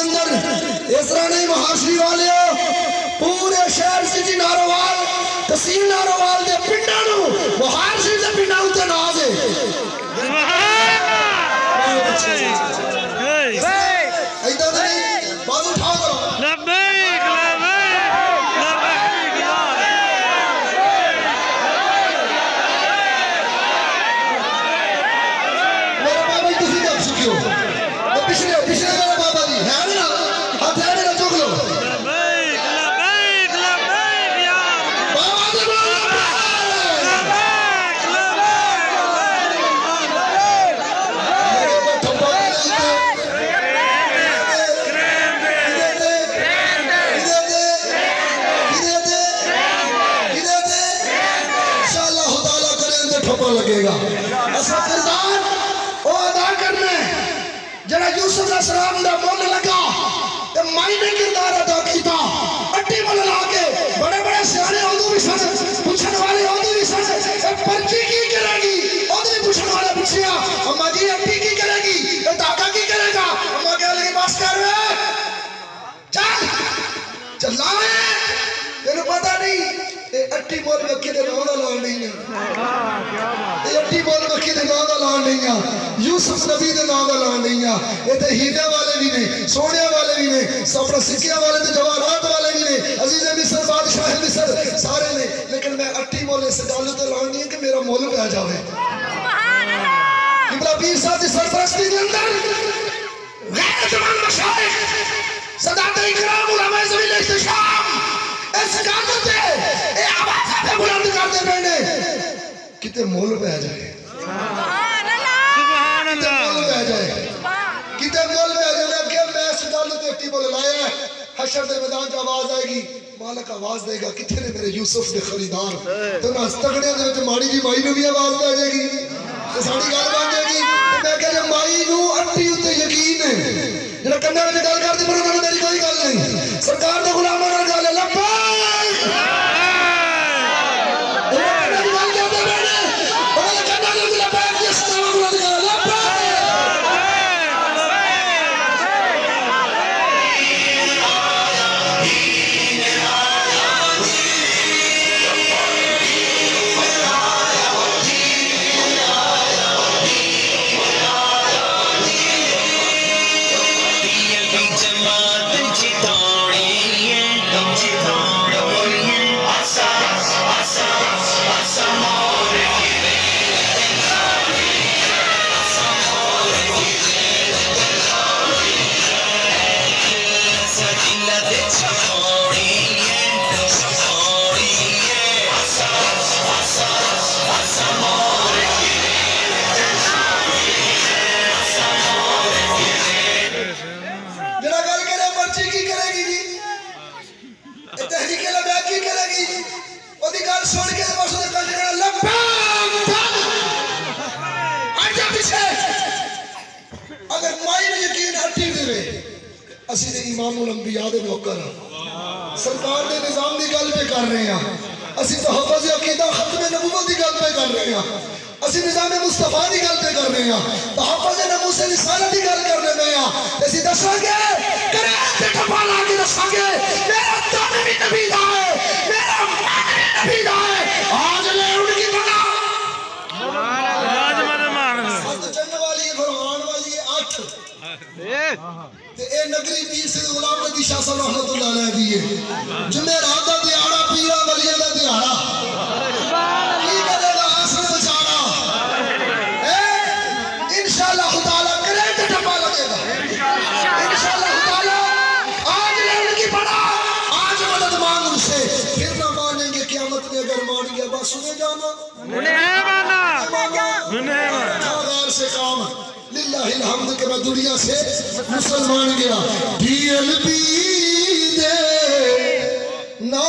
अंदर इस तरह नहीं महाशरी वाले पूरे शहर सिटी नारोवाल तहसील नारोवाल दे पिंडां नूं महाशरी दे पिंडां उत्ते नाज है ऐदा नहीं बाजू उठा दो लब्बैक लब्बैक मेरे बाबा जी तुसी देख चुके हो पिछले पिछले वाला बाबा जी है ना हाथ है ना चुक लो लब्बैक लब्बैक लब्बैक यार बाबा जी बोलो लब्बैक ठप्पा लगेगा ऐसा किरदार वो अदा करना जरा यूसुफ अलैहिस्सलाम दा मोल लगा ते मायने किरदार अदा कीता अट्टी मोल ला के बड़े बड़े सियाने ओदू भी सन पूछन वाले ओदू भी सन पर्ची की करेगी ओदू भी पूछन वाले पूछिया अम्मा जी अट्टी की करेगी ये दादा की करेगा अम्मा कह लगी बस कर चल चला तेरे पता नहीं ये अट्टी मोल वक्की दे नाम दा लाल नहीं है ये अट्टी मोल वक्की दे नाम दा लाल नहीं है यूसुफ नबी दे नाम दा लाल नहीं है ये ते हीरे वाले भी ने सोने वाले भी ने अपना सिक्कियां वाले ते जवाहरात वाले भी ने अजीज मिस्र बादशाह मिस्र सारे ने लेकिन मैं अट्टी मोल इस गल ते लाल नहीं है कि मेरा मोल पै जावे सुभान अल्लाह किबला पीर साहब दी सरपरस्ती दे अंदर गैर जमान मशाइख सदात इकराम उलमा ज़मील इख्तिशाम इस गाने पे ये आवाज़ पे बुलंद करते रहने कितने मोल पे आ जाए सुभान अल्लाह मोल पे आ जाए कितने मोल पे आ जाए कि मैं इस गाने पे टी बोल लाया हशर दे मैदान की आवाज़ आएगी मालिक आवाज़ देगा कितने ने मेरे यूसुफ के खरीदार तो ना तगड़े दे विच माड़ी जी माई नूं भी आवाज़ पे आ जाएगी तो साडी गल बन जाएगी मैं कह रहा माई नूं अट्टी उत्ते यकीन है जरा कन्ने विच गल करदी पर उन्हां मेरी कोई गल नहीं सरकार दे गुलामां नाल गल लब्बा ਅਸੀਂ ਤੇ ਇਮਾਮੁਲ ਅੰਬਿਆ ਦੇ ਨੌਕਰ ਸਰਕਾਰ ਦੇ ਨਿਜ਼ਾਮ ਦੀ ਗੱਲ पे कर रहे हैं ਅਸੀਂ तहफ़्फ़ुज़ अक़ीदा ख़त्म नबूवत की गल पे कर रहे हैं ਅਸੀਂ निज़ाम मुस्तफ़ा की गल पे कर रहे हैं तहफ़्फ़ुज़ नमूसे रिसालत की गल कर रहे हैं ਅਸੀਂ दसांगे करे ते ठप्पा ला के दसांगे मेरा तन भी नबी दा है मेरा मन नबी दा है आज ले उनकी बना आज मने मान सत चन्न वाली फरमान वाली 8 ते ए नगरी पीर से गुलाम नबी शाह साहब रहमतुल्लाह अलैह दी है जुमेरात दा दिहाड़ा पीरा वलियां दा दिहाड़ा की करेगा आसन बेचारा इंशाअल्लाह ताला करे ते ठप्पा लगेगा इंशाअल्लाह ताला आज ले उनकी बड़ा आज मदद मांग उनसे फिर ना मानेंगे क़यामत में अगर मान गया बस सुने जाना उन्हें माना गैर से काम लिल्लाहिल हम्द के मैं दुनिया से मुसलमान गया DLP दे ना